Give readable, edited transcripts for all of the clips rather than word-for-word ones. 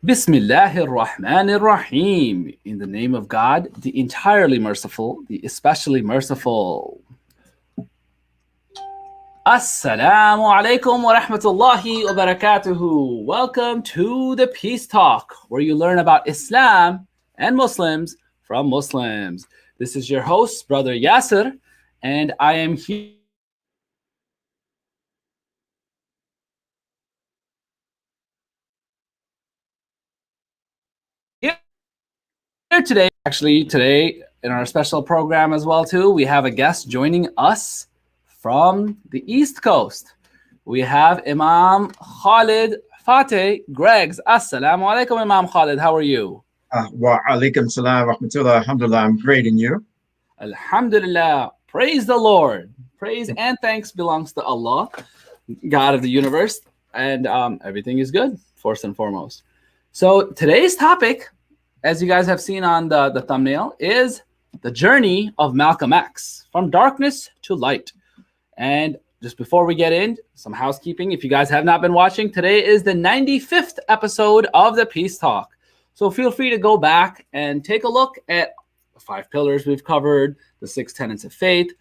Bismillahir Rahmanir Rahim. In the name of God, the entirely merciful, the especially merciful. Assalamu alaikum wa rahmatullahi wa barakatuhu. Welcome to the Peace Talk, where you learn about Islam and Muslims from Muslims. This is your host, Brother Yasser, and I am here today. Actually, today in our special program as well, too, we have a guest joining us from the East Coast. We have Imam Khalid Fateh Griggs. Assalamu alaikum, Imam Khalid. How are you? Wa alaikum salam wa rahmatullah. Alhamdulillah, I'm great, and you? Alhamdulillah. Praise the Lord. Praise and thanks belongs to Allah, God of the universe, and everything is good, first and foremost. So today's topic, as you guys have seen on the thumbnail, is the journey of Malcolm X, from darkness to light. And just before we get in, some housekeeping. If you guys have not been watching, today is the 95th episode of the Peace Talk. So feel free to go back and take a look at the 5 pillars we've covered, the 6 tenets of faith.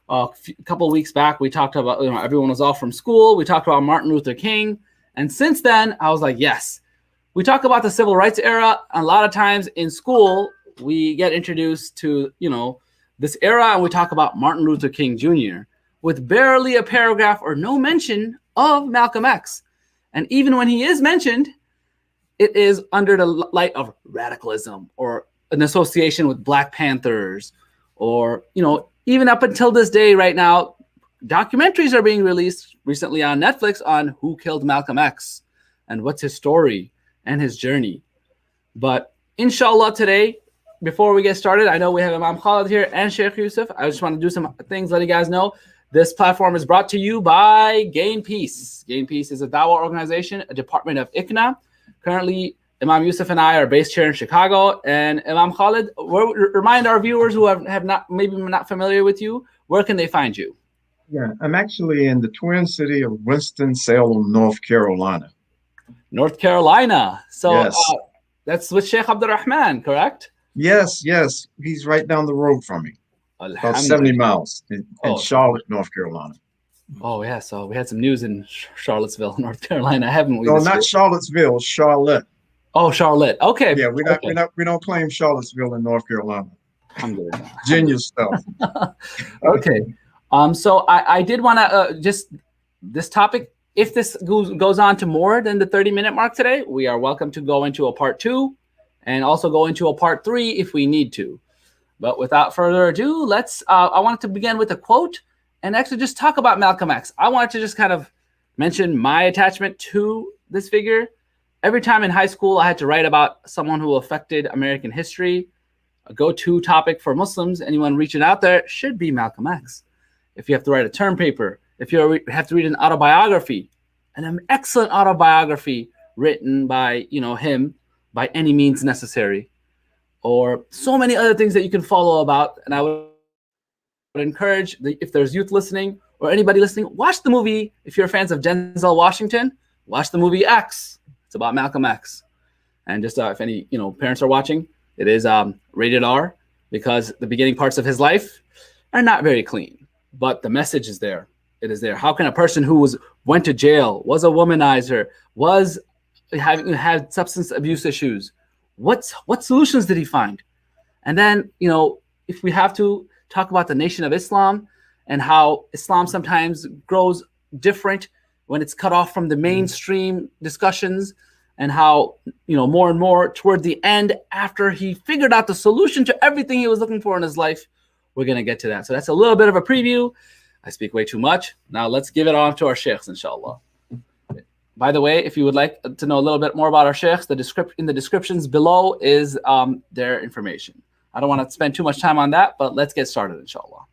A couple of weeks back, we talked about, everyone was off from school. We talked about Martin Luther King. And since then, I was like, yes. We talk about the civil rights era. A lot of times in school, we get introduced to, this era, and we talk about Martin Luther King Jr. with barely a paragraph or no mention of Malcolm X. And even when he is mentioned, it is under the light of radicalism or an association with Black Panthers, or, even up until this day right now, documentaries are being released recently on Netflix on who killed Malcolm X and what's his story and his journey. But inshallah today, before we get started, I know we have Imam Khalid here and Sheikh Yusuf. I just want to do some things letting you guys know. This platform is brought to you by Gain Peace. Gain Peace is a dawah organization, a department of ICNA. Currently, Imam Yusuf and I are based here in Chicago. And Imam Khalid, remind our viewers who have not, maybe not familiar with you, where can they find you? Yeah, I'm actually in the Twin City of Winston-Salem, North Carolina. North Carolina. So yes. That's with Sheikh Abdurrahman, correct? Yes. He's right down the road from me. About 70 miles in Charlotte, North Carolina. Oh, yeah. So we had some news in Charlottesville, North Carolina, haven't we? No, not Charlottesville, Charlotte. Oh, Charlotte. Okay. Yeah, we don't claim Charlottesville in North Carolina. Alhamdulillah. Virginia stuff. Okay. So I did want to just this topic. If this goes on to more than the 30-minute mark today, we are welcome to go into a part 2 and also go into a part 3 if we need to. But without further ado, let's. I wanted to begin with a quote and actually just talk about Malcolm X. I wanted to just kind of mention my attachment to this figure. Every time in high school, I had to write about someone who affected American history. A go-to topic for Muslims, anyone reaching out there, should be Malcolm X. If you have to write a term paper, if you have to read an autobiography, an excellent autobiography written by him by any means necessary, or so many other things that you can follow about. And I would encourage, if there's youth listening or anybody listening, watch the movie. If you're fans of Denzel Washington, watch the movie X. It's about Malcolm X. And just if any parents are watching, it is rated R because the beginning parts of his life are not very clean, but the message is there. It is there. How can a person who went to jail, was a womanizer, had substance abuse issues, what solutions did he find? And then, if we have to talk about the Nation of Islam and how Islam sometimes grows different when it's cut off from the mainstream discussions, and how, more and more toward the end, after he figured out the solution to everything he was looking for in his life, we're going to get to that. So that's a little bit of a preview. I speak way too much. Now let's give it on to our sheikhs, inshallah. By the way, if you would like to know a little bit more about our sheikhs, in the descriptions below is their information. I don't want to spend too much time on that, but let's get started, inshallah.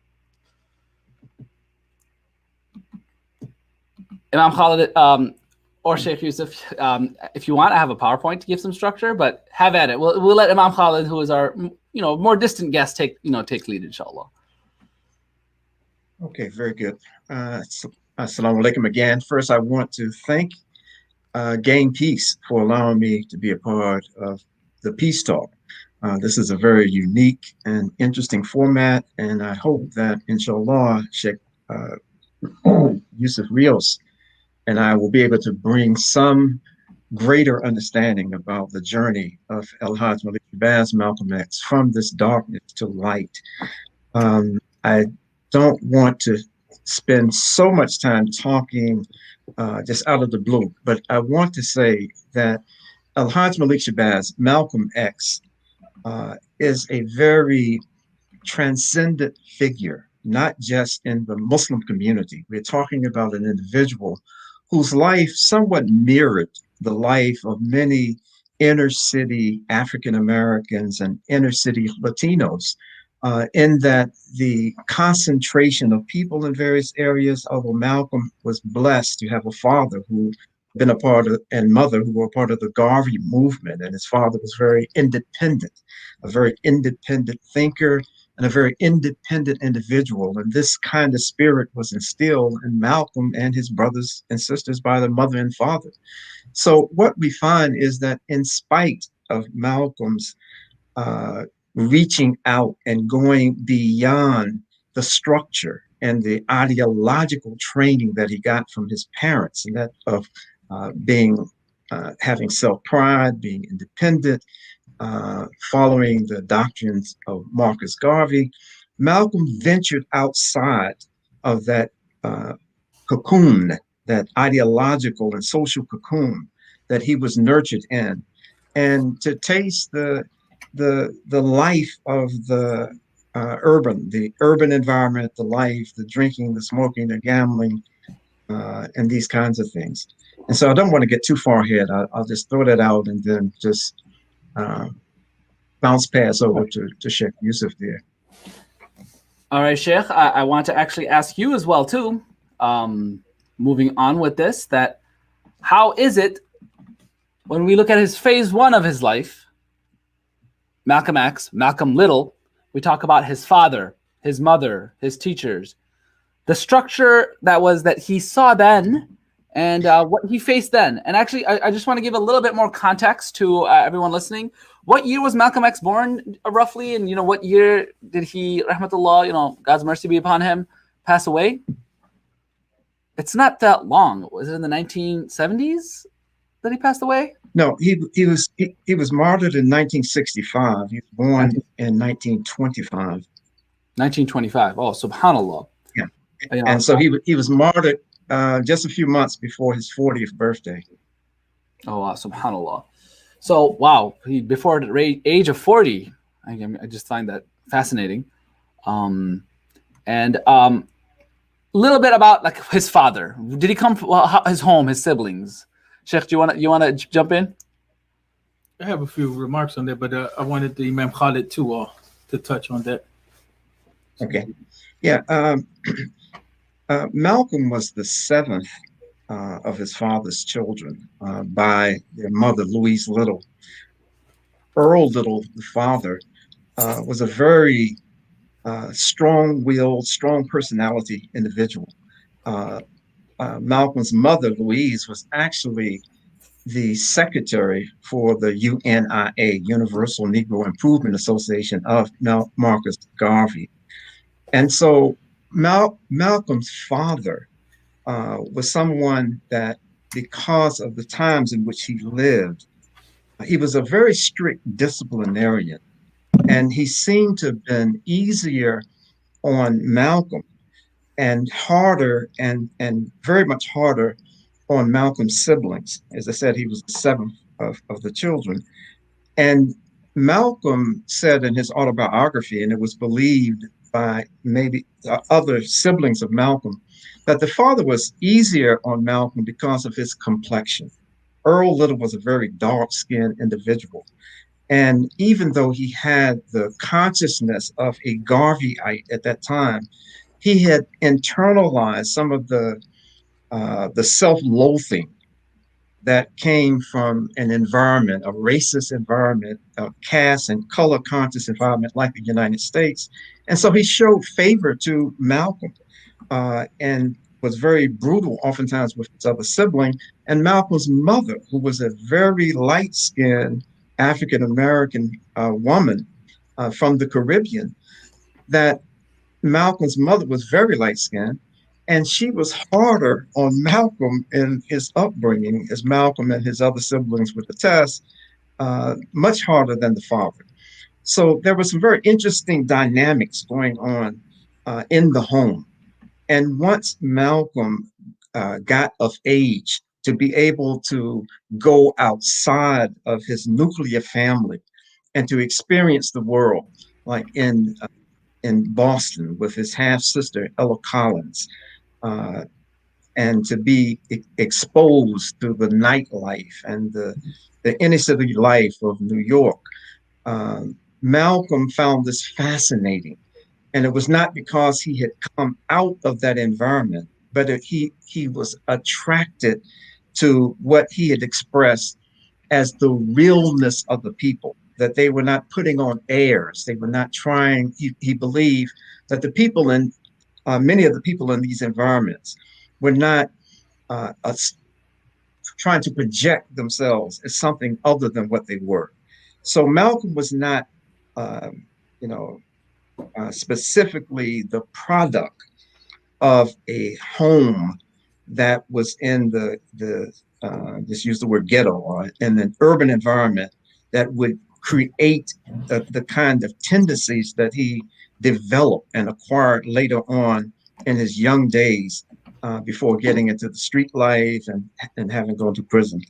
Imam Khalid or Sheikh Yusuf, if you want, I have a PowerPoint to give some structure, but have at it. We'll let Imam Khalid, who is our more distant guest, take lead, inshallah. Okay, very good. Assalamu alaikum again. First, I want to thank Gain Peace for allowing me to be a part of the Peace Talk. This is a very unique and interesting format, and I hope that, inshallah, Sheikh Yusuf Rios and I will be able to bring some greater understanding about the journey of El-Hajj Malik Shabazz, Malcolm X, from this darkness to light. I don't want to spend so much time talking just out of the blue, but I want to say that El-Hajj Malik Shabazz, Malcolm X, is a very transcendent figure, not just in the Muslim community. We're talking about an individual whose life somewhat mirrored the life of many inner city African Americans and inner city Latinos, in that the concentration of people in various areas, although Malcolm was blessed to have a father who been a part of, and mother who were part of the Garvey movement, and his father was very independent, a very independent thinker and a very independent individual. And this kind of spirit was instilled in Malcolm and his brothers and sisters by their mother and father. So what we find is that in spite of Malcolm's reaching out and going beyond the structure and the ideological training that he got from his parents, and that of having self-pride, being independent, following the doctrines of Marcus Garvey, Malcolm ventured outside of that cocoon, that ideological and social cocoon that he was nurtured in, and to taste the life of the urban environment, the life, the drinking, the smoking, the gambling, and these kinds of things. And so I don't want to get too far ahead. I'll just throw that out and then just pass over to Sheikh Yusuf there. All right, Sheikh, I want to actually ask you as well, too, moving on with this, that how is it when we look at his phase one of his life, Malcolm X, Malcolm Little, we talk about his father, his mother, his teachers, the structure that he saw then, and what he faced then. And actually, I just want to give a little bit more context to everyone listening. What year was Malcolm X born, roughly? And, what year did he, rahmatullah, God's mercy be upon him, pass away? It's not that long. Was it in the 1970s that he passed away? No, he was martyred in 1965. He was born in 1925. 1925. Oh, subhanallah. Yeah. And so he was martyred just a few months before his 40th birthday. Oh, wow, subhanallah. So, wow, before the age of 40, I just find that fascinating. And a little bit about his father. Did he come from his home, his siblings? Sheikh, do you want to jump in? I have a few remarks on that, but I wanted the Imam Khalid to touch on that. Okay. Yeah. Malcolm was the seventh of his father's children by their mother, Louise Little. Earl Little, the father, was a very strong-willed, strong personality individual. Malcolm's mother, Louise, was actually the secretary for the UNIA, Universal Negro Improvement Association of Marcus Garvey. And so Malcolm's father was someone that, because of the times in which he lived, he was a very strict disciplinarian. And he seemed to have been easier on Malcolm and harder and very much harder on Malcolm's siblings. As I said, he was the seventh of the children. And Malcolm said in his autobiography, and it was believed by maybe other siblings of Malcolm, that the father was easier on Malcolm because of his complexion. Earl Little was a very dark-skinned individual. And even though he had the consciousness of a Garveyite at that time, he had internalized some of the self-loathing that came from an environment, a racist environment, a caste and color conscious environment like the United States. And so he showed favor to Malcolm and was very brutal, oftentimes with his other sibling, and Malcolm's mother, who was a very light-skinned African American woman from the Caribbean, that Malcolm's mother was very light-skinned, and she was harder on Malcolm in his upbringing, as Malcolm and his other siblings would attest, much harder than the father. So there were some very interesting dynamics going on in the home. And once Malcolm got of age to be able to go outside of his nuclear family and to experience the world, like in Boston with his half sister Ella Collins, and to be exposed to the nightlife and the inner city life of New York, Malcolm found this fascinating. And it was not because he had come out of that environment, but he was attracted to what he had expressed as the realness of the people, that they were not putting on airs. They were not trying. He believed that the people in many of the people in these environments were not trying to project themselves as something other than what they were. So Malcolm was not, specifically the product of a home that was in the just use the word ghetto, or in an urban environment that would create the kind of tendencies that he developed and acquired later on in his young days, before getting into the street life and having gone to prison.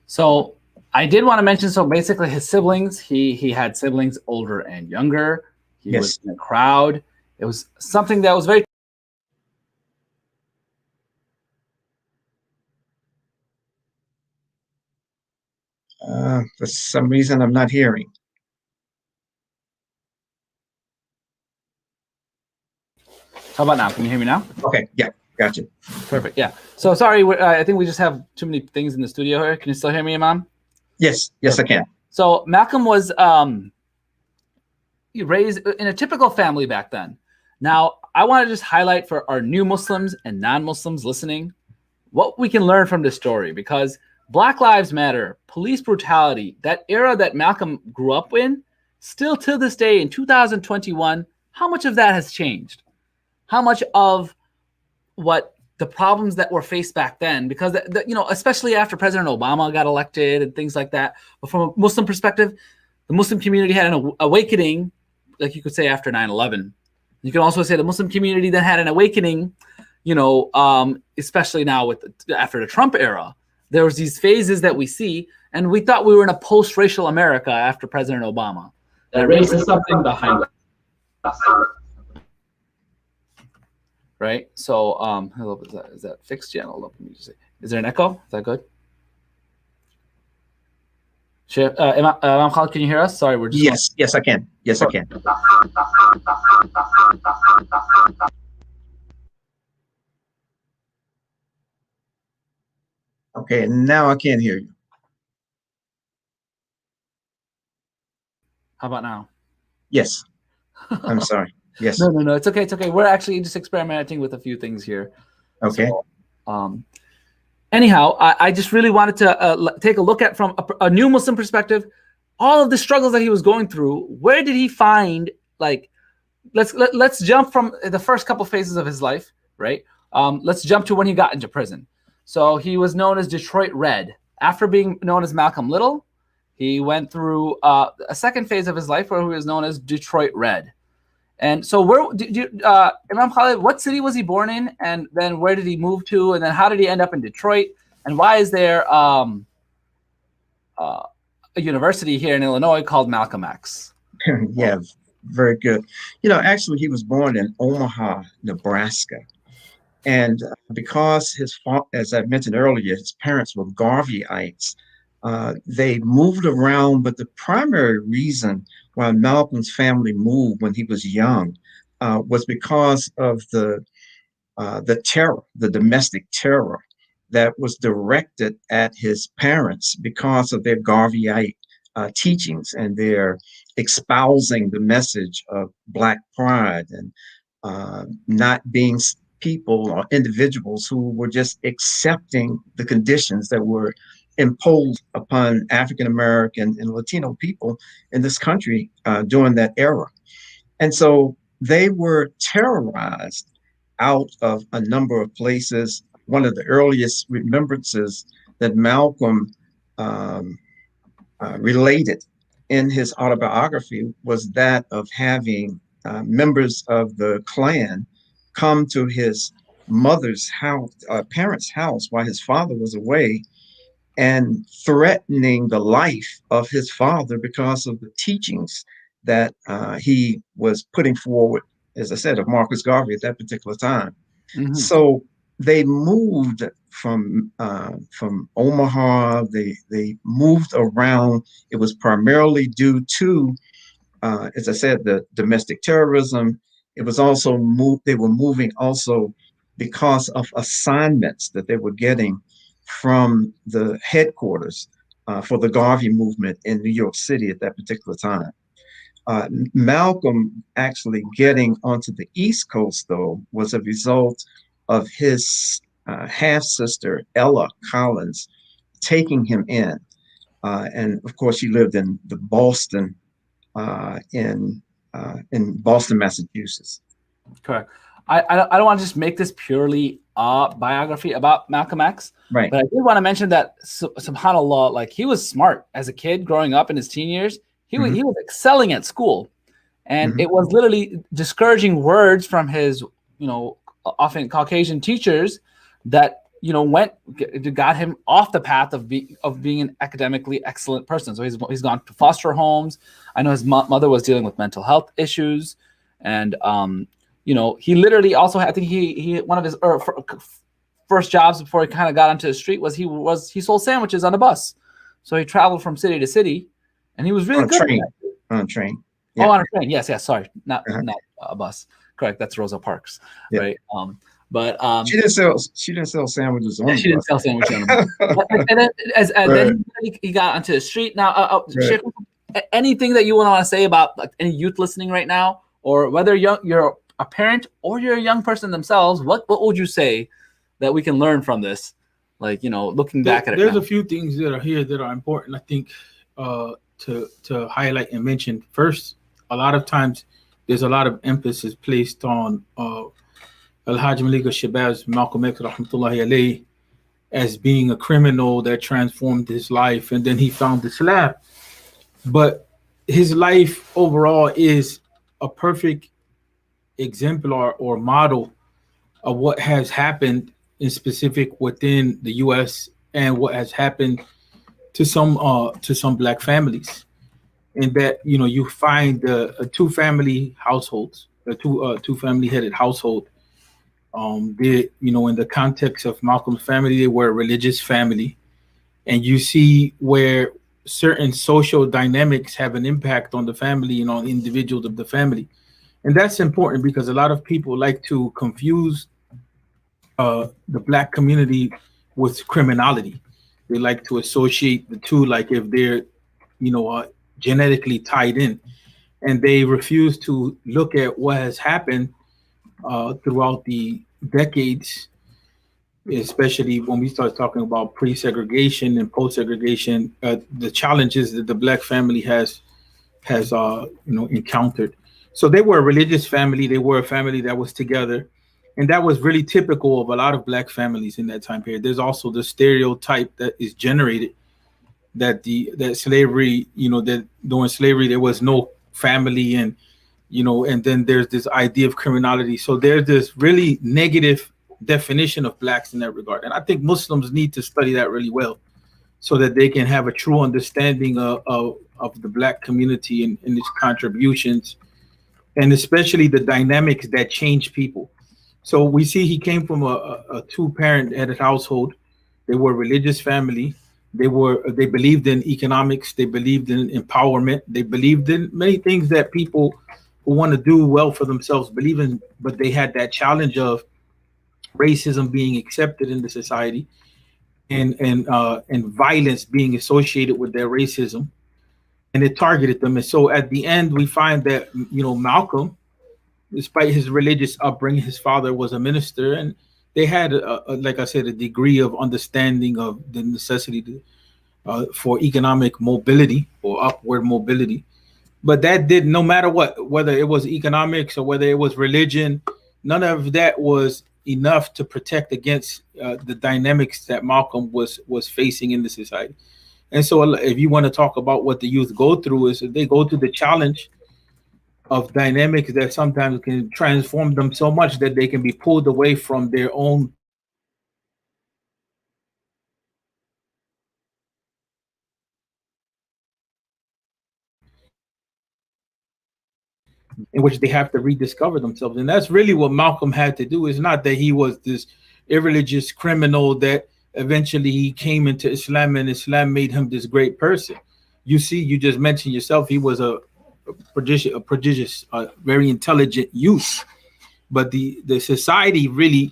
So I did want to mention, so basically his siblings, he had siblings older and younger. He Yes. was in a crowd. It was something that was very For some reason, I'm not hearing. How about now? Can you hear me now? Okay, yeah, gotcha. Perfect. Yeah. So sorry, I think we just have too many things in the studio here. Can you still hear me, Imam? Yes, I can. So Malcolm was raised in a typical family back then. Now, I want to just highlight for our new Muslims and non-Muslims listening what we can learn from this story, because Black Lives Matter, police brutality, that era that Malcolm grew up in, still to this day in 2021, how much of that has changed? How much of what the problems that were faced back then, because especially after President Obama got elected and things like that, but from a Muslim perspective, the Muslim community had an awakening, like you could say after 9/11. You can also say the Muslim community then had an awakening, especially now after the Trump era. There was these phases that we see, and we thought we were in a post-racial America after President Obama. That race is something behind us. Right? So, hello, is that fixed? Yeah, hold up. Let me just say, is there an echo? Is that good? Imam Khalid, can you hear us? Sorry, we're just yes, I can. Yes, I can. Okay, now I can't hear you. How about now? Yes, I'm sorry. Yes. No, it's okay. It's okay. We're actually just experimenting with a few things here. Okay. So, anyhow, I just really wanted to take a look at, from a new Muslim perspective, all of the struggles that he was going through. Where did he find, like, let's jump from the first couple phases of his life, right? Let's jump to when he got into prison. So he was known as Detroit Red. After being known as Malcolm Little, he went through a second phase of his life where he was known as Detroit Red. And so Imam Khalid, what city was he born in? And then where did he move to? And then how did he end up in Detroit? And why is there a university here in Illinois called Malcolm X? Yeah, very good. Actually, he was born in Omaha, Nebraska. And because as I mentioned earlier, his parents were Garveyites, they moved around, but the primary reason why Malcolm's family moved when he was young was because of the terror, the domestic terror that was directed at his parents because of their Garveyite teachings and their espousing the message of Black pride and not being people or individuals who were just accepting the conditions that were imposed upon African American and Latino people in this country during that era. And so they were terrorized out of a number of places. One of the earliest remembrances that Malcolm related in his autobiography was that of having members of the Klan come to his mother's house, parents' house, while his father was away, and threatening the life of his father because of the teachings that he was putting forward, as I said, of Marcus Garvey at that particular time. Mm-hmm. So they moved from Omaha. They moved around. It was primarily due to, as I said, the domestic terrorism. It was also they were moving also because of assignments that they were getting from the headquarters for the Garvey movement in New York City at that particular time. Malcolm actually getting onto the East Coast, though, was a result of his half-sister, Ella Collins, taking him in. And of course, she lived in the Boston, in Boston, Massachusetts. Correct. I don't want to just make this purely a biography about Malcolm X, right? But I did want to mention that, subhanAllah, like, he was smart as a kid growing up in his teen years. He was excelling at school, and it was literally discouraging words from his, often Caucasian teachers that got him off the path of being an academically excellent person. So he's gone to foster homes. I know his mother was dealing with mental health issues, and he literally also had, I think he one of his first jobs before he kind of got onto the street was he sold sandwiches on a bus. So he traveled from city to city, and he was really good. On a train. Yeah. Oh, on a train. Yes. Sorry, not a bus. Correct. That's Rosa Parks, right? But she didn't sell sandwiches on the bus. She didn't sell sandwiches on the bus. And then then he got onto the street. Now, anything that you want to say about, like, any youth listening right now, or whether you're a parent or you're a young person themselves, what would you say that we can learn from this? Like, looking back at it. There's a few things that are here that are important, I think, to highlight and mention. First, a lot of times there's a lot of emphasis placed on Al-Hajj Malik al-Shabazz, Malcolm X, rahmatullahi alayhi, as being a criminal that transformed his life, and then he found Islam. But his life overall is a perfect exemplar or model of what has happened in specific within the U.S. and what has happened to some Black families. In that, you find a two-family households, a two-family headed household. In the context of Malcolm's family, they were a religious family, and you see where certain social dynamics have an impact on the family and on individuals of the family. And that's important because a lot of people like to confuse the Black community with criminality. They like to associate the two, like if they're, genetically tied in, and they refuse to look at what has happened throughout the decades, especially when we start talking about pre-segregation and post-segregation, the challenges that the Black family has encountered. So they were a religious family. They were a family that was together, and that was really typical of a lot of Black families in that time period. There's also the stereotype that is generated that slavery, that during slavery there was no family, and and then there's this idea of criminality. So there's this really negative definition of Blacks in that regard. And I think Muslims need to study that really well so that they can have a true understanding of the Black community and its contributions, and especially the dynamics that change people. So we see he came from a two-parent headed household. They were a religious family. They believed in economics. They believed in empowerment. They believed in many things that people who want to do well for themselves believe in, but they had that challenge of racism being accepted in the society, and violence being associated with their racism, and it targeted them. And so at the end, we find that Malcolm despite his religious upbringing, his father was a minister, and they had, like I said, a degree of understanding of the necessity for economic mobility or upward mobility. But that did, no matter what, whether it was economics or whether it was religion, none of that was enough to protect against the dynamics that Malcolm was facing in the society. And so, if you want to talk about what the youth go through, is they go through the challenge of dynamics that sometimes can transform them so much that they can be pulled away from their own in which they have to rediscover themselves. And that's really what Malcolm had to do. It's not that he was this irreligious criminal that eventually he came into Islam and Islam made him this great person. You see, you just mentioned yourself, he was a prodigious, very intelligent youth. But the society really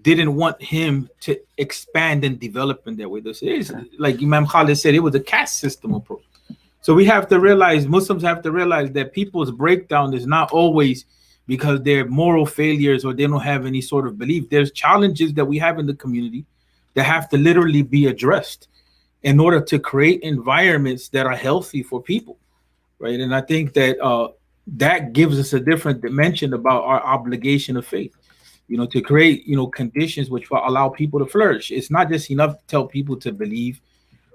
didn't want him to expand and develop in that way. This is, like Imam Khalid said, it was a caste system approach. So we have to realize, Muslims have to realize that people's breakdown is not always because they're moral failures or they don't have any sort of belief. There's challenges that we have in the community that have to literally be addressed in order to create environments that are healthy for people, right? And I think that that gives us a different dimension about our obligation of faith, to create, conditions which will allow people to flourish. It's not just enough to tell people to believe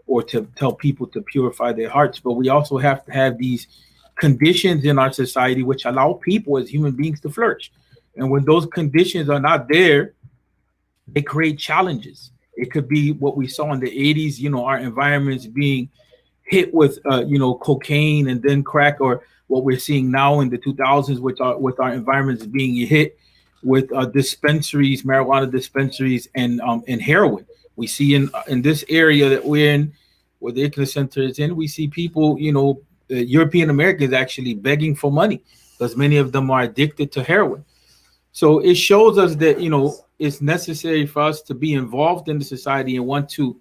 or to tell people to purify their hearts, but we also have to have these conditions in our society which allow people as human beings to flourish. And when those conditions are not there, they create challenges. It could be what we saw in the 80s, our environments being hit with, cocaine and then crack, or what we're seeing now in the 2000s with our environments being hit with dispensaries, marijuana dispensaries, and heroin. We see in this area that we're in, where the Ikhlas Center is in, we see people, European Americans actually begging for money because many of them are addicted to heroin. So it shows us that, it's necessary for us to be involved in the society and want to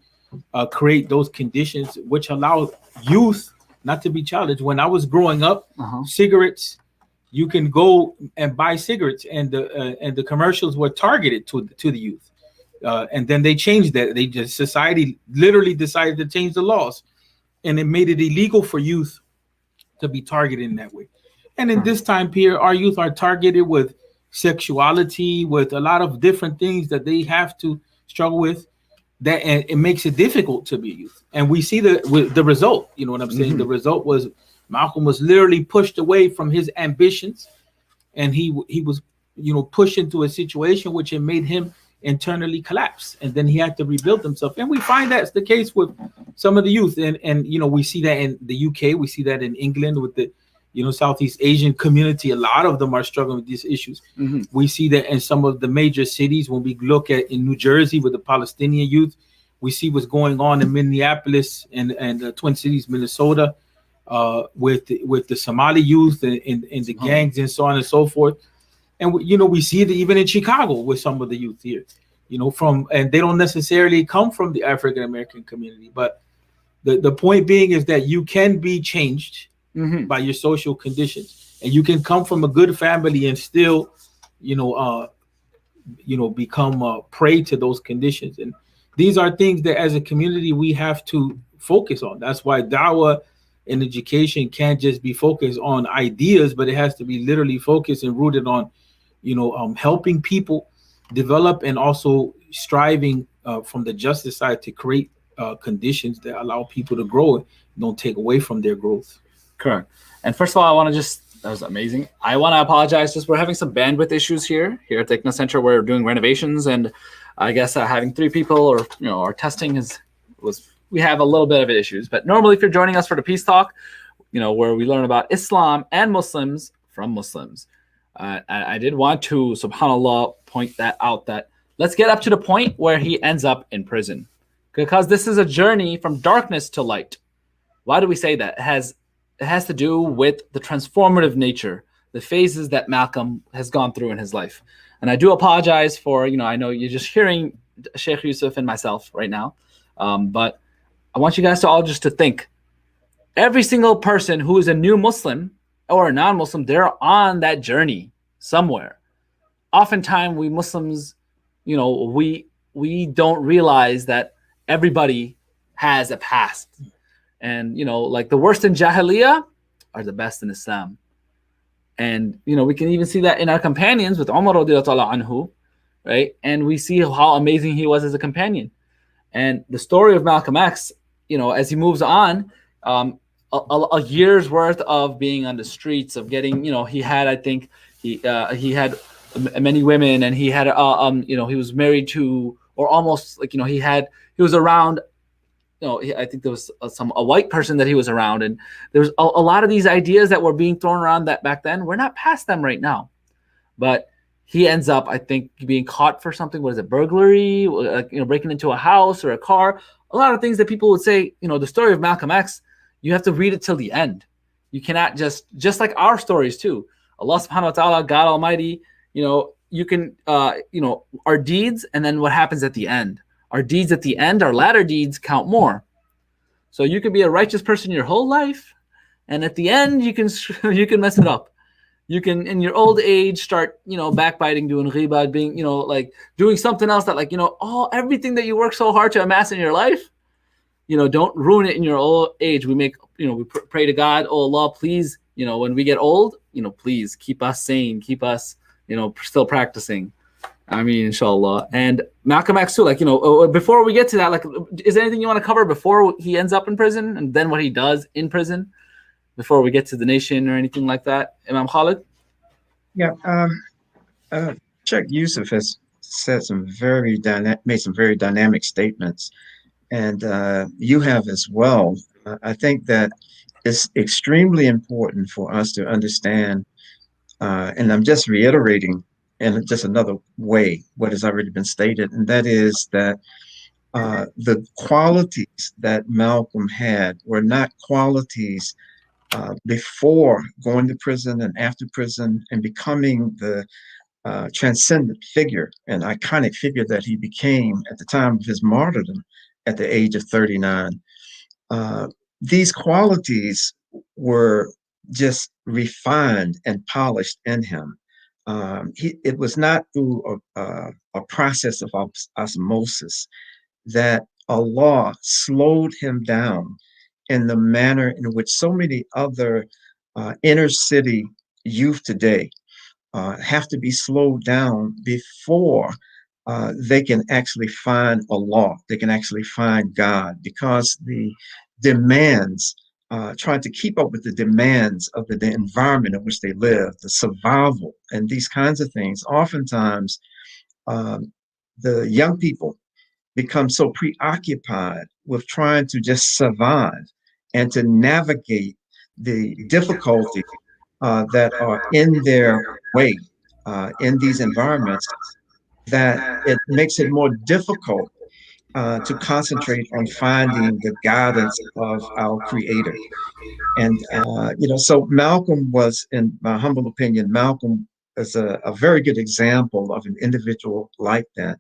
create those conditions which allow youth not to be challenged. When I was growing up, cigarettes, you can go and buy cigarettes, and the commercials were targeted to the youth. And then they changed that. Society literally decided to change the laws, and it made it illegal for youth to be targeted in that way. And in this time period, our youth are targeted with sexuality, with a lot of different things that they have to struggle with. That, and it makes it difficult to be a youth. And we see the result. You know what I'm saying? The result was Malcolm was literally pushed away from his ambitions, and he was pushed into a situation which it made him internally collapse, and then he had to rebuild himself. And we find that's the case with some of the youth, and we see that in the UK, we see that in England with the Southeast Asian community. A lot of them are struggling with these issues. We see that in some of the major cities. When we look at in New Jersey with the Palestinian youth, we see what's going on in Minneapolis and the Twin Cities, Minnesota, with the Somali youth and the gangs and so on and so forth. And we see it even in Chicago with some of the youth here, and they don't necessarily come from the African American community. But the point being is that you can be changed by your social conditions, and you can come from a good family and still, become prey to those conditions. And these are things that as a community we have to focus on. That's why da'wah and education can't just be focused on ideas, but it has to be literally focused and rooted on helping people develop, and also striving from the justice side to create conditions that allow people to grow and don't take away from their growth. Correct. And first of all, I want to that was amazing. I want to apologize, just we're having some bandwidth issues here at the Ikhlas Center. We're doing renovations, and I guess having 3 people or our testing we have a little bit of issues. But normally, if you're joining us for the Peace Talk, where we learn about Islam and Muslims from Muslims. I did want to, subhanAllah, point that out, that let's get up to the point where he ends up in prison, because this is a journey from darkness to light. Why do we say that? It has to do with the transformative nature, the phases that Malcolm has gone through in his life. And I do apologize for, I know you're just hearing Sheikh Yusuf and myself right now, but I want you guys to all just to think, every single person who is a new Muslim or a non-Muslim, they're on that journey somewhere. Oftentimes, we Muslims, we don't realize that everybody has a past, and like the worst in Jahiliyyah are the best in Islam. And we can even see that in our companions with Umar radiallahu anhu, right? And we see how amazing he was as a companion. And the story of Malcolm X, as he moves on, a year's worth of being on the streets, of getting, he had, I think he had many women, and he had he was married to, or almost like, he was around, I think there was a white person that he was around, and there was a lot of these ideas that were being thrown around that back then. We're not past them right now, but he ends up, I think, being caught for something. What is it? Burglary, breaking into a house or a car. A lot of things that people would say, the story of Malcolm X, you have to read it till the end. You cannot just like our stories too. Allah subhanahu wa ta'ala, God Almighty, you can, our deeds, and then what happens at the end. Our deeds at the end, our latter deeds count more. So you can be a righteous person your whole life, and at the end you can mess it up. You can, in your old age, start backbiting, doing ghibah, being like doing something else that, like, everything that you work so hard to amass in your life, don't ruin it in your old age. We pray to God, oh Allah, please, when we get old, please keep us sane, keep us still practicing. I mean, inshallah. And Malcolm X too, like, before we get to that, like, is there anything you want to cover before he ends up in prison, and then what he does in prison, before we get to the nation or anything like that? Imam Khalid? Yeah. Sheikh Yusuf has said made some very dynamic statements, and you have as well. I think that it's extremely important for us to understand, and I'm just reiterating in just another way what has already been stated, and that is that the qualities that Malcolm had were not qualities before going to prison and after prison and becoming the transcendent figure and iconic figure that he became at the time of his martyrdom at the age of 39. These qualities were just refined and polished in him. It was not through a process of osmosis that Allah slowed him down in the manner in which so many other inner city youth today have to be slowed down before they can actually find Allah, they can actually find God, because the demands, trying to keep up with the demands of the environment in which they live, the survival, and these kinds of things. Oftentimes, the young people become so preoccupied with trying to just survive and to navigate the difficulties that are in their way in these environments, that it makes it more difficult to concentrate on finding the guidance of our Creator. And, so Malcolm was, in my humble opinion, Malcolm is a very good example of an individual like that.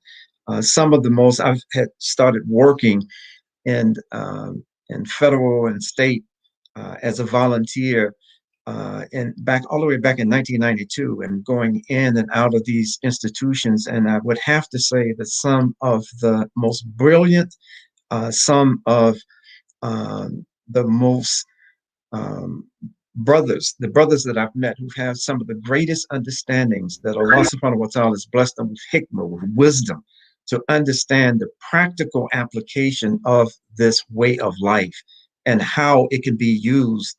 Some of the most, I've had started working in federal and state as a volunteer and all the way back in 1992, and going in and out of these institutions. And I would have to say that some of the most brilliant, some of the most the brothers that I've met who have some of the greatest understandings, that Allah subhanahu wa ta'ala has blessed them with hikmah, with wisdom, to understand the practical application of this way of life and how it can be used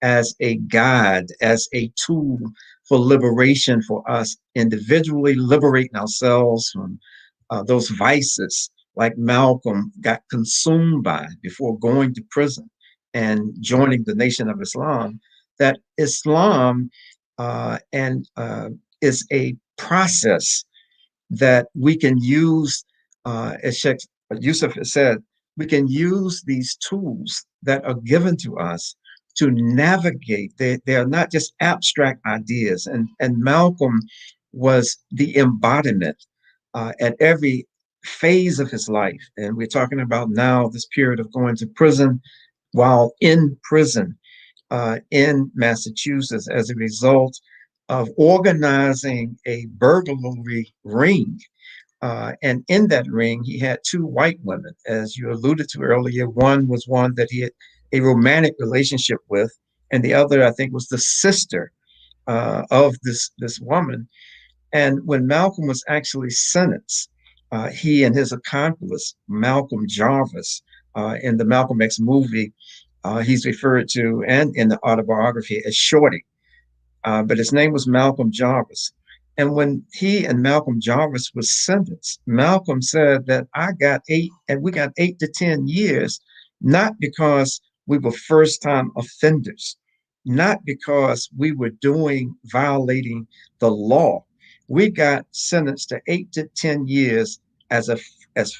as a guide, as a tool for liberation for us individually, liberating ourselves from those vices like Malcolm got consumed by before going to prison and joining the Nation of Islam. That Islam is a process that we can use, as Sheikh Yusuf has said, we can use these tools that are given to us to navigate. They are not just abstract ideas. And Malcolm was the embodiment at every phase of his life. And we're talking about now this period of going to prison, while in prison in Massachusetts as a result of organizing a burglary ring. And in that ring, he had two white women, as you alluded to earlier. One was one that he had a romantic relationship with, and the other, I think, was the sister of this woman. And when Malcolm was actually sentenced, he and his accomplice, Malcolm Jarvis, in the Malcolm X movie, he's referred to, and in the autobiography, as Shorty. But his name was Malcolm Jarvis. And when he and Malcolm Jarvis was sentenced, Malcolm said that I got 8, and we got 8 to 10 years, not because we were first time offenders, not because we were violating the law. We got sentenced to 8 to 10 years as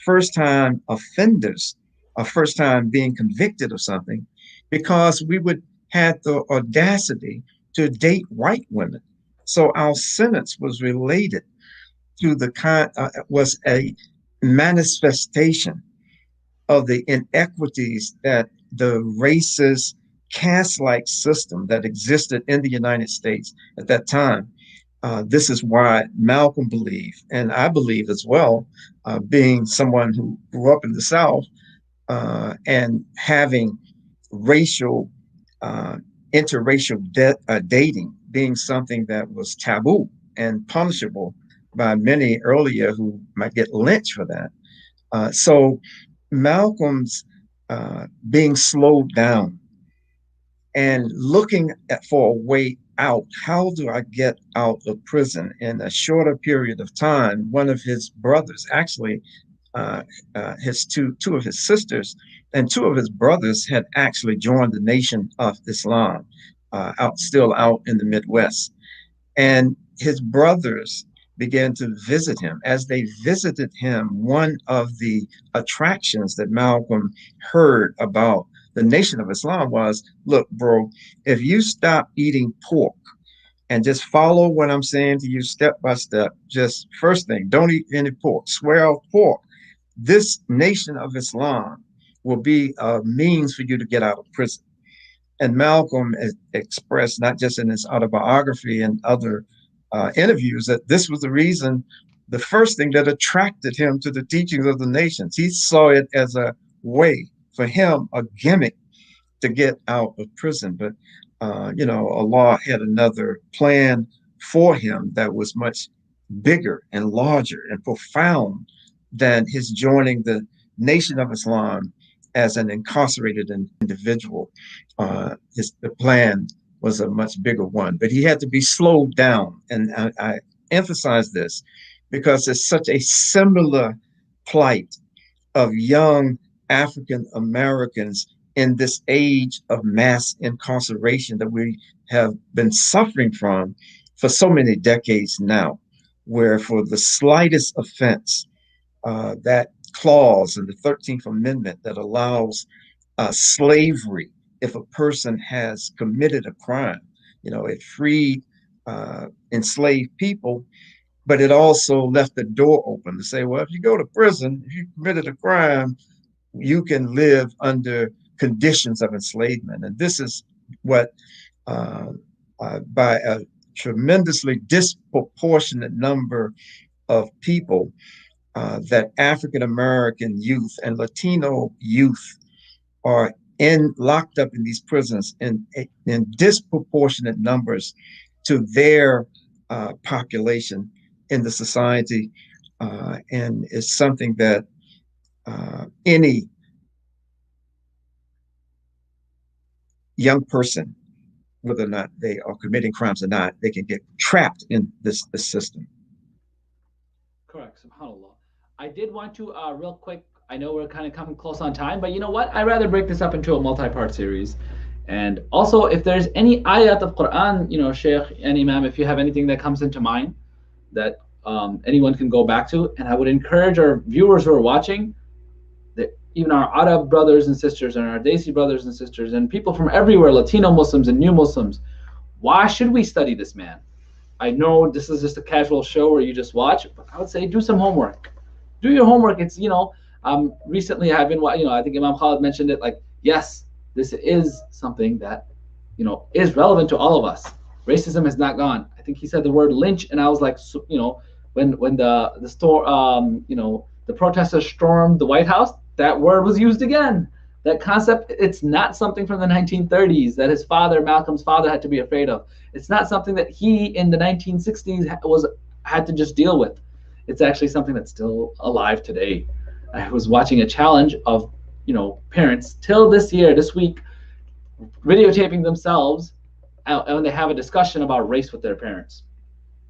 first time offenders, or first time being convicted of something, because we would had the audacity to date white women. So our sentence was related to was a manifestation of the inequities that the racist caste-like system that existed in the United States at that time. This is why Malcolm believed, and I believe as well, being someone who grew up in the South and having racial interracial dating being something that was taboo and punishable by many earlier who might get lynched for that. So Malcolm's being slowed down and looking for a way out. How do I get out of prison in a shorter period of time? One of his brothers, actually, his two of his sisters and two of his brothers had actually joined the Nation of Islam, still out in the Midwest. And his brothers began to visit him. As they visited him, one of the attractions that Malcolm heard about the Nation of Islam was, look, bro, if you stop eating pork and just follow what I'm saying to you step by step, just first thing, don't eat any pork, swear off pork. This Nation of Islam will be a means for you to get out of prison. And Malcolm expressed, not just in his autobiography and other interviews, that this was the reason, the first thing that attracted him to the teachings of the nations. He saw it as a way for him, a gimmick to get out of prison. But, Allah had another plan for him that was much bigger and larger and profound than his joining the Nation of Islam as an incarcerated individual. The plan was a much bigger one, but he had to be slowed down. And I emphasize this because it's such a similar plight of young African Americans in this age of mass incarceration that we have been suffering from for so many decades now, where for the slightest offense, that clause in the 13th Amendment that allows slavery if a person has committed a crime. It freed enslaved people, but it also left the door open to say, well, if you go to prison, if you committed a crime, you can live under conditions of enslavement. And this is what, by a tremendously disproportionate number of people, that African American youth and Latino youth are locked up in these prisons in disproportionate numbers to their population in the society, and it's something that any young person, whether or not they are committing crimes or not, they can get trapped in this system. Correct. SubhanAllah. I did want to real quick, I know we're kind of coming close on time, but you know what? I'd rather break this up into a multi-part series. And also, if there's any ayat of Qur'an, Sheikh and Imam, if you have anything that comes into mind that anyone can go back to, and I would encourage our viewers who are watching, that even our Arab brothers and sisters and our Desi brothers and sisters and people from everywhere, Latino Muslims and new Muslims, why should we study this man? I know this is just a casual show where you just watch, but I would say do some homework. Do your homework. It's, recently I've been, I think Imam Khalid mentioned it, like, yes, this is something that, is relevant to all of us. racism has not gone. I think he said the word lynch, and I was like, so, when the store, the protesters stormed the White House, that word was used again. That concept, it's not something from the 1930s that his father, Malcolm's father, had to be afraid of. It's not something that he in the 1960s had to just deal with. It's actually something that's still alive today. I was watching a challenge of, parents till this week, videotaping themselves and they have a discussion about race with their parents.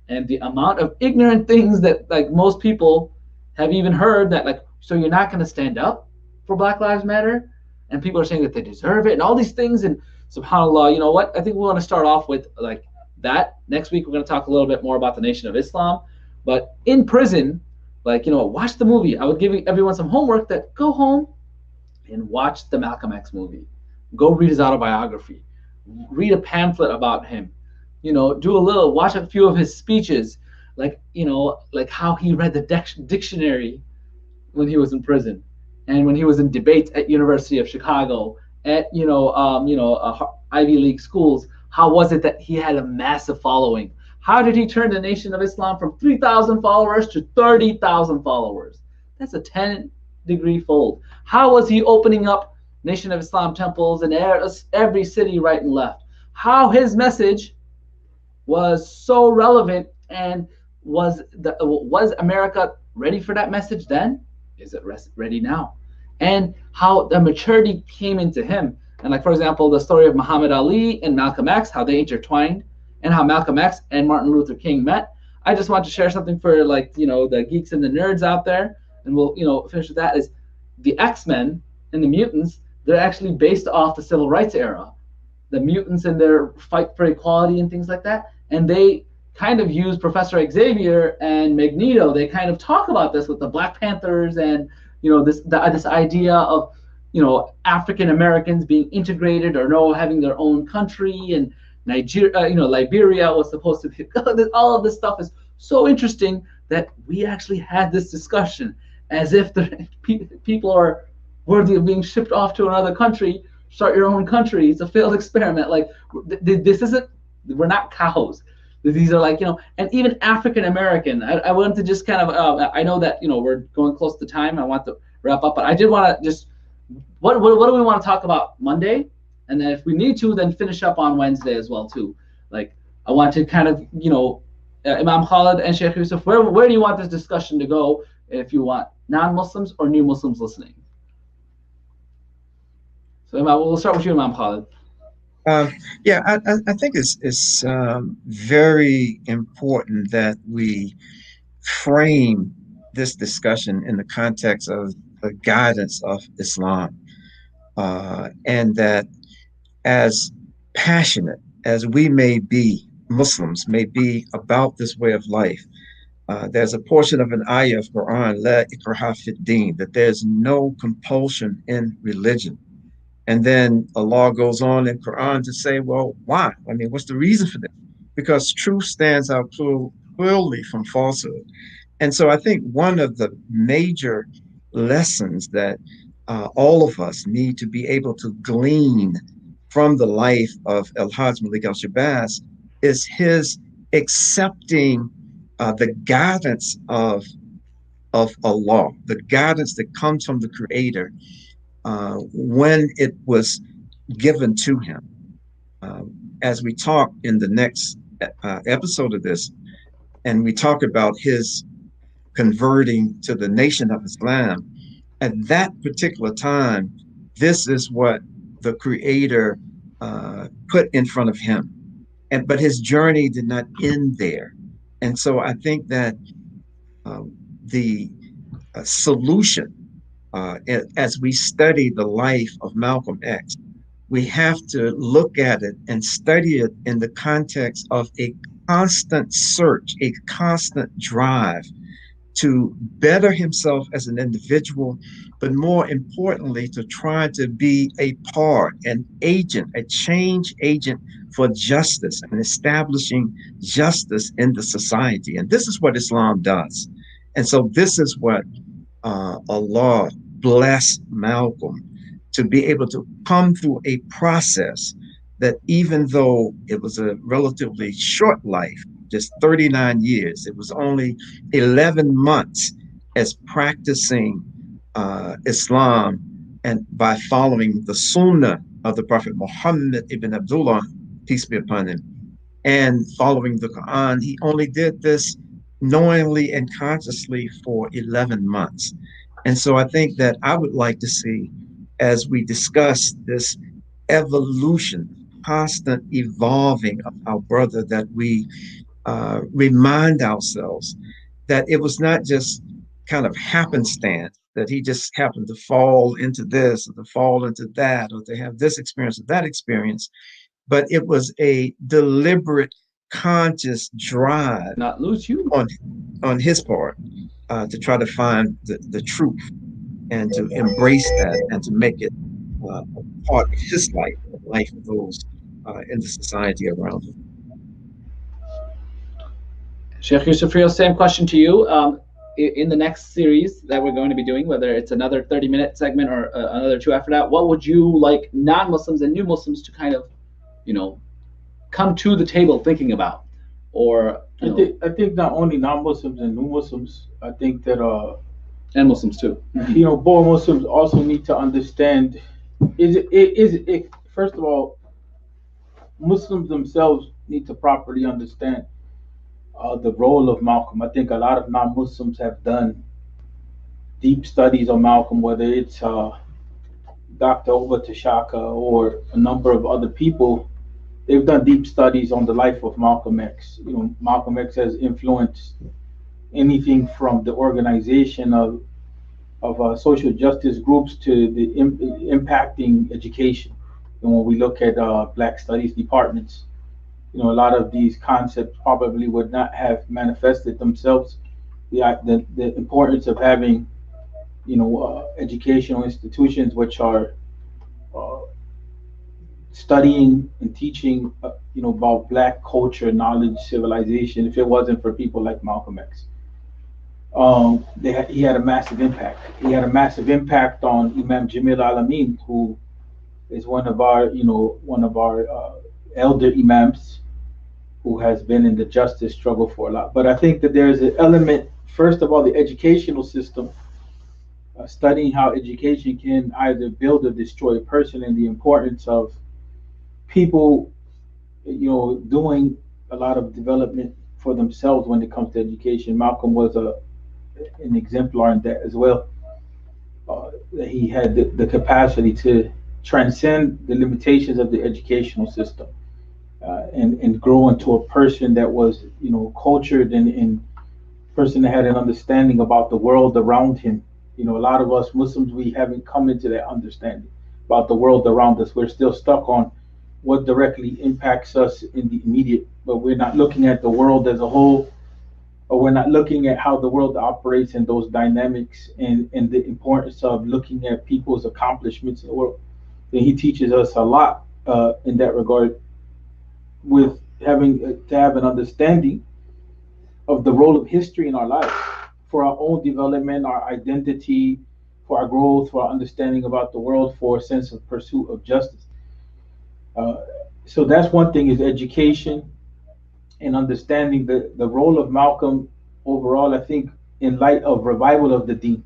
And the amount of ignorant things that like most people have even heard that like, so you're not going to stand up for Black Lives Matter? And people are saying that they deserve it and all these things. And subhanAllah, you know what? I think we want to start off with like that. Next week, we're going to talk a little bit more about the Nation of Islam. But in prison, like, watch the movie. I would give everyone some homework that go home and watch the Malcolm X movie. Go read his autobiography. Read a pamphlet about him. Watch a few of his speeches, like how he read the dictionary when he was in prison, and when he was in debates at University of Chicago, at Ivy League schools. How was it that he had a massive following? How did he turn the Nation of Islam from 3,000 followers to 30,000 followers? That's a 10-degree fold. How was he opening up Nation of Islam temples in every city right and left? How his message was so relevant, and was America ready for that message then? Is it ready now? And how the maturity came into him. And like, for example, the story of Muhammad Ali and Malcolm X, how they intertwined, and how Malcolm X and Martin Luther King met. I just want to share something for the geeks and the nerds out there, and we'll finish with that. Is the X-Men and the mutants, they're actually based off the civil rights era. The mutants and their fight for equality and things like that. And they kind of use Professor Xavier and Magneto. They kind of talk about this with the Black Panthers and this idea of African Americans being integrated or having their own country, and Nigeria, Liberia was supposed to be. All of this stuff is so interesting that we actually had this discussion as if the people are worthy of being shipped off to another country. Start your own country. It's a failed experiment. Like this isn't. We're not cows. These are and even African American. I want to just kind of. I know that we're going close to time. I want to wrap up, but I did want to just. What do we want to talk about Monday? And then if we need to, then finish up on Wednesday as well too. Like I want to kind of Imam Khalid and Sheikh Yusuf. Where do you want this discussion to go? If you want non-Muslims or new Muslims listening. So Imam, we'll start with you, Imam Khalid. I think it's very important that we frame this discussion in the context of the guidance of Islam, and that as passionate as we may be, Muslims may be about this way of life, there's a portion of an ayah of Qur'an, La ikraha fid din, that there's no compulsion in religion. And then Allah goes on in Qur'an to say, well, why? I mean, what's the reason for this? Because truth stands out clearly from falsehood. And so I think one of the major lessons that all of us need to be able to glean from the life of Al-Hajj Malik al-Shabazz is his accepting the guidance of Allah, the guidance that comes from the Creator, when it was given to him. As we talk in the next episode of this, and we talk about his converting to the Nation of Islam, at that particular time, this is what the Creator put in front of him. But his journey did not end there. And so I think that the solution, as we study the life of Malcolm X, we have to look at it and study it in the context of a constant search, a constant drive to better himself as an individual, but more importantly, to try to be a part, an agent, a change agent for justice and establishing justice in the society. And this is what Islam does. And so this is what Allah bless Malcolm to be able to come through a process that even though it was a relatively short life, just 39 years, it was only 11 months as practicing Islam and by following the Sunnah of the Prophet Muhammad ibn Abdullah, peace be upon him, and following the Quran. He only did this knowingly and consciously for 11 months. And so I think that I would like to see, as we discuss this evolution, constant evolving of our brother, that we remind ourselves that it was not just kind of happenstance, that he just happened to fall into this or to fall into that or to have this experience or that experience, but it was a deliberate, conscious drive Not lose you. on his part to try to find the truth and to embrace that and to make it a part of his life, the life of those in the society around him. Sheikh Yusuf, Rios, same question to you. In the next series that we're going to be doing, whether it's another 30-minute segment or another two after that, what would you like non-Muslims and new Muslims to kind of, come to the table thinking about? Or I think not only non-Muslims and new Muslims, I think that and Muslims too. both Muslims also need to understand. First of all, Muslims themselves need to properly understand the role of Malcolm. I think a lot of non-Muslims have done deep studies on Malcolm, whether it's Dr. Ova Tashaka or a number of other people. They've done deep studies on the life of Malcolm X. Malcolm X has influenced anything from the organization of social justice groups to the impacting education. And when we look at Black Studies departments, a lot of these concepts probably would not have manifested themselves. The importance of having, educational institutions which are studying and teaching, about Black culture, knowledge, civilization. If it wasn't for people like Malcolm X, he had a massive impact. He had a massive impact on Imam Jamil Alameen, who is one of our elder imams, who has been in the justice struggle for a lot. But I think that there's an element, first of all, the educational system, studying how education can either build or destroy a person, and the importance of people, doing a lot of development for themselves when it comes to education. Malcolm was an exemplar in that as well. He had the capacity to transcend the limitations of the educational system. And grow into a person that was, cultured and person that had an understanding about the world around him. A lot of us Muslims, we haven't come into that understanding about the world around us. We're still stuck on what directly impacts us in the immediate, but we're not looking at the world as a whole, or we're not looking at how the world operates in those dynamics and the importance of looking at people's accomplishments in the world. And he teaches us a lot in that regard, with having to have an understanding of the role of history in our lives for our own development, our identity, for our growth, for our understanding about the world, for a sense of pursuit of justice. So that's one thing, is education and understanding the role of Malcolm overall. I think in light of revival of the deen,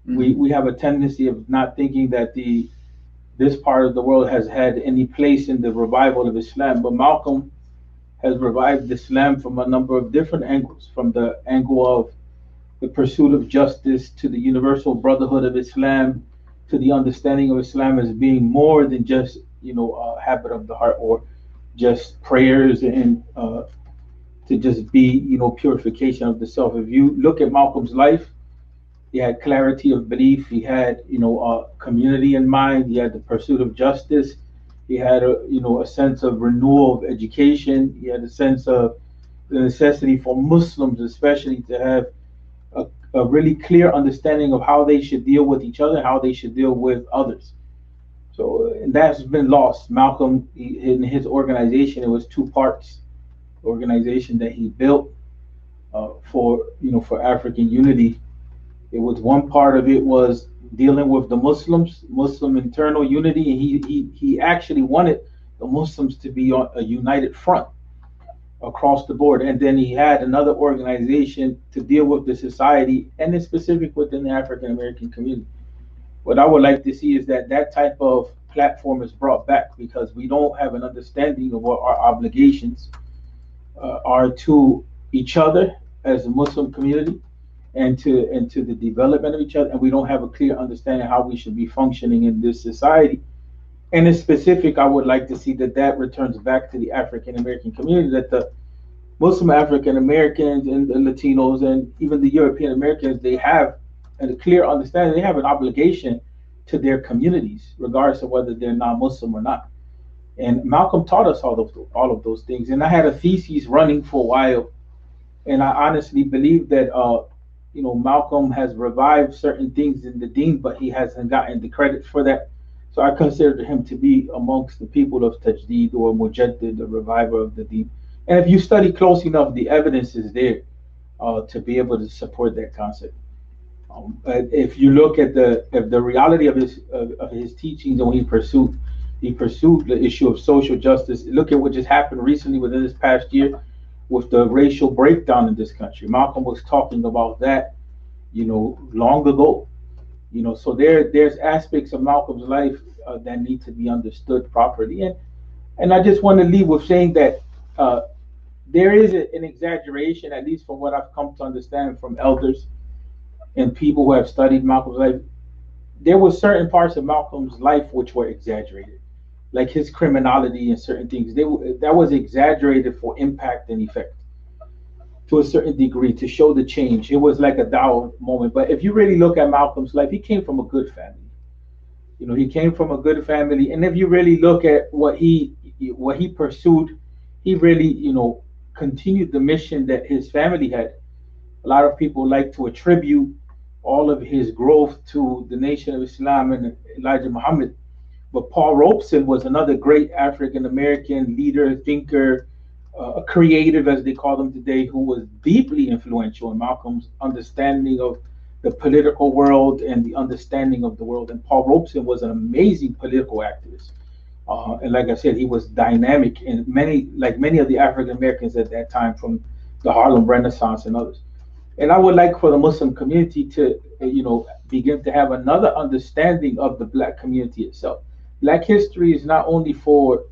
we have a tendency of not thinking that this part of the world has had any place in the revival of Islam, but Malcolm has revived Islam from a number of different angles, from the angle of the pursuit of justice to the universal brotherhood of Islam, to the understanding of Islam as being more than just, a habit of the heart or just prayers and to just be, purification of the self. If you look at Malcolm's life, he had clarity of belief. He had, community in mind. He had the pursuit of justice. He had a sense of renewal of education. He had a sense of the necessity for Muslims, especially, to have a really clear understanding of how they should deal with each other and how they should deal with others. So, and that's been lost. Malcolm, in his organization, it was two parts. The organization that he built for African unity. It was, one part of it was dealing with the Muslim internal unity, and he actually wanted the Muslims to be on a united front across the board. And then he had another organization to deal with the society, and in specific within the African American community. What I would like to see is that that type of platform is brought back, because we don't have an understanding of what our obligations are to each other as a Muslim community, and to the development of each other, and we don't have a clear understanding how we should be functioning in this society. And in specific, I would like to see that that returns back to the African American community, that the Muslim African Americans and the Latinos and even the European Americans, they have a clear understanding, they have an obligation to their communities, regardless of whether they're non-Muslim or not. And Malcolm taught us all of those things. And I had a thesis running for a while, and I honestly believe that Malcolm has revived certain things in the deen, but he hasn't gotten the credit for that. So I consider him to be amongst the people of Tajdeed, or Mujaddid, the reviver of the deen. And if you study close enough, the evidence is there to be able to support that concept. If you look at the reality of his teachings, and when he pursued the issue of social justice, look at what just happened recently within this past year with the racial breakdown in this country. Malcolm was talking about that, long ago. So there's aspects of Malcolm's life that need to be understood properly. And I just want to leave with saying that there is an exaggeration, at least from what I've come to understand from elders and people who have studied Malcolm's life. There were certain parts of Malcolm's life which were exaggerated, like his criminality and certain things. That was exaggerated for impact and effect to a certain degree, to show the change. It was like a Dow moment. But if you really look at Malcolm's life, he came from a good family. He came from a good family. And if you really look at what he pursued, he really, continued the mission that his family had. A lot of people like to attribute all of his growth to the Nation of Islam and Elijah Muhammad. But Paul Robeson was another great African American leader, thinker, creative, as they call them today, who was deeply influential in Malcolm's understanding of the political world and the understanding of the world. And Paul Robeson was an amazing political activist. And like I said, he was dynamic in many of the African Americans at that time, from the Harlem Renaissance and others. And I would like for the Muslim community to, begin to have another understanding of the Black community itself. Black history is not only for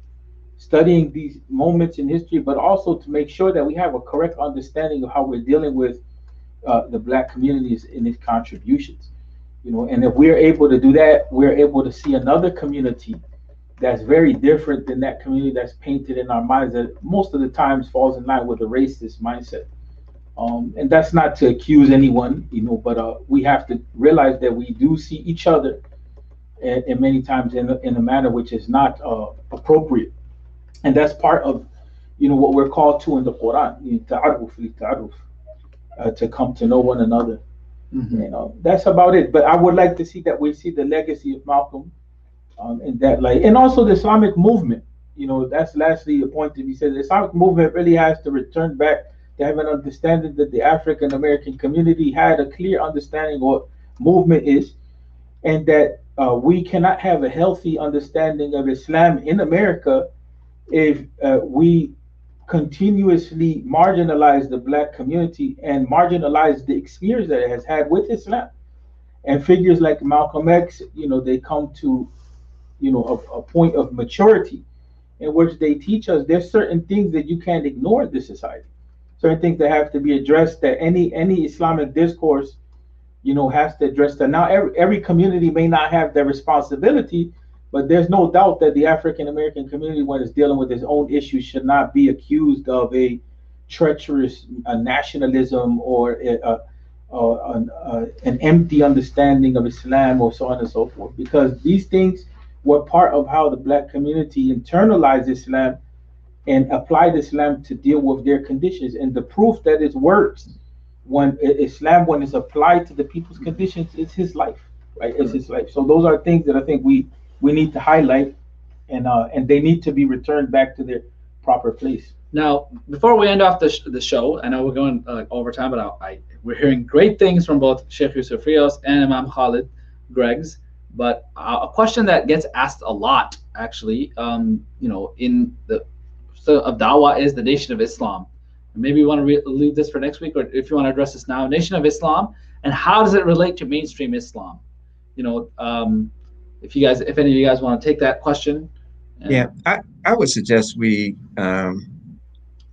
studying these moments in history, but also to make sure that we have a correct understanding of how we're dealing with the Black communities in its contributions. And if we're able to do that, we're able to see another community that's very different than that community that's painted in our minds, that most of the times falls in line with a racist mindset. And that's not to accuse anyone, but we have to realize that we do see each other, and many times in a manner which is not appropriate. And that's part of, what we're called to in the Qur'an, to come to know one another. Mm-hmm. That's about it. But I would like to see that we see the legacy of Malcolm in that light, and also the Islamic movement. That's lastly a point to be said. The Islamic movement really has to return back to have an understanding that the African American community had a clear understanding of what movement is, and that we cannot have a healthy understanding of Islam in America if we continuously marginalize the Black community and marginalize the experience that it has had with Islam. And figures like Malcolm X, they come to, a point of maturity in which they teach us there's certain things that you can't ignore in this society. Certain things that have to be addressed, that any Islamic discourse, has to address that. Now, every community may not have their responsibility, but there's no doubt that the African American community, when it's dealing with its own issues, should not be accused of a treacherous nationalism or an empty understanding of Islam, or so on and so forth, because these things were part of how the Black community internalized Islam and applied Islam to deal with their conditions. And the proof that it works when Islam, when it's applied to the people's conditions, is his life, right? It's his life. So those are things that I think we need to highlight, and they need to be returned back to their proper place. Now, before we end off the show, I know we're going over time, but we're hearing great things from both Sheikh Yusuf Rios and Imam Khalid Griggs. But a question that gets asked a lot, actually, in the of dawah is the Nation of Islam. Maybe you want to leave this for next week, or if you want to address this now, Nation of Islam, and how does it relate to mainstream Islam? If any of you guys want to take that question. Yeah, I would suggest we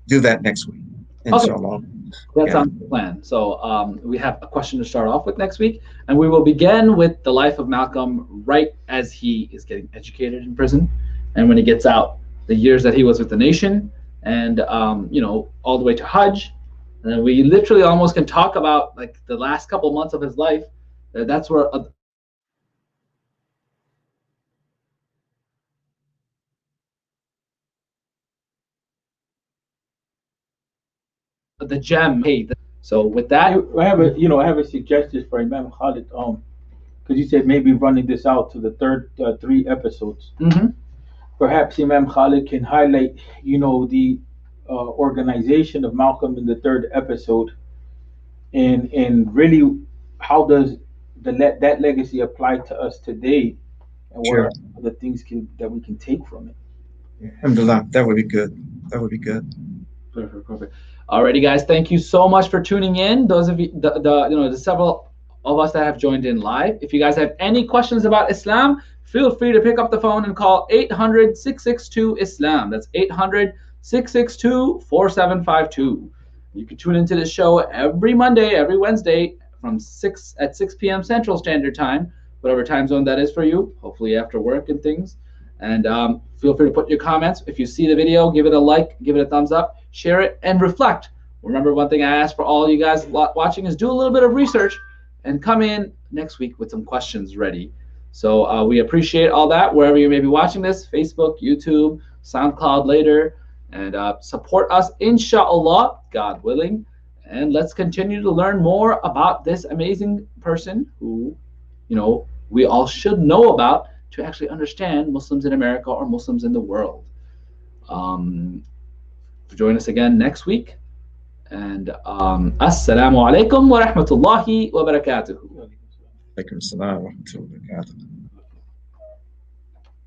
do that next week, inshallah. Okay. That sounds the plan. So we have a question to start off with next week, and we will begin with the life of Malcolm right as he is getting educated in prison, and when he gets out, the years that he was with the nation, and all the way to Hajj. And then we literally almost can talk about like the last couple months of his life. That's where the gem. Hey, so with that, I have a suggestion for Imam Khalid. Because you said maybe running this out to the third 3 episodes. Mm-hmm. Perhaps Imam Khalid can highlight, the organization of Malcolm in the 3rd episode, and really how does that legacy apply to us today, and what Sure. are the things that we can take from it. Alhamdulillah, that would be good. That would be good. Perfect. Alrighty, guys, thank you so much for tuning in. Those of you, the several of us that have joined in live. If you guys have any questions about Islam, feel free to pick up the phone and call 800-662-ISLAM. That's 800-662-4752. You can tune into this show every Monday, every Wednesday at 6 p.m. Central Standard Time, whatever time zone that is for you, hopefully after work and things. And feel free to put your comments. If you see the video, give it a like, give it a thumbs up, share it, and reflect. Remember, one thing I ask for all you guys watching is do a little bit of research and come in next week with some questions ready. So we appreciate all that, wherever you may be watching this, Facebook, YouTube, SoundCloud later, and support us, inshallah, God willing. And let's continue to learn more about this amazing person who, we all should know about to actually understand Muslims in America or Muslims in the world. Join us again next week. And assalamu alaikum wa rahmatullahi wa barakatuh. Alaikum salam wa rahmatullahi wa barakatuh.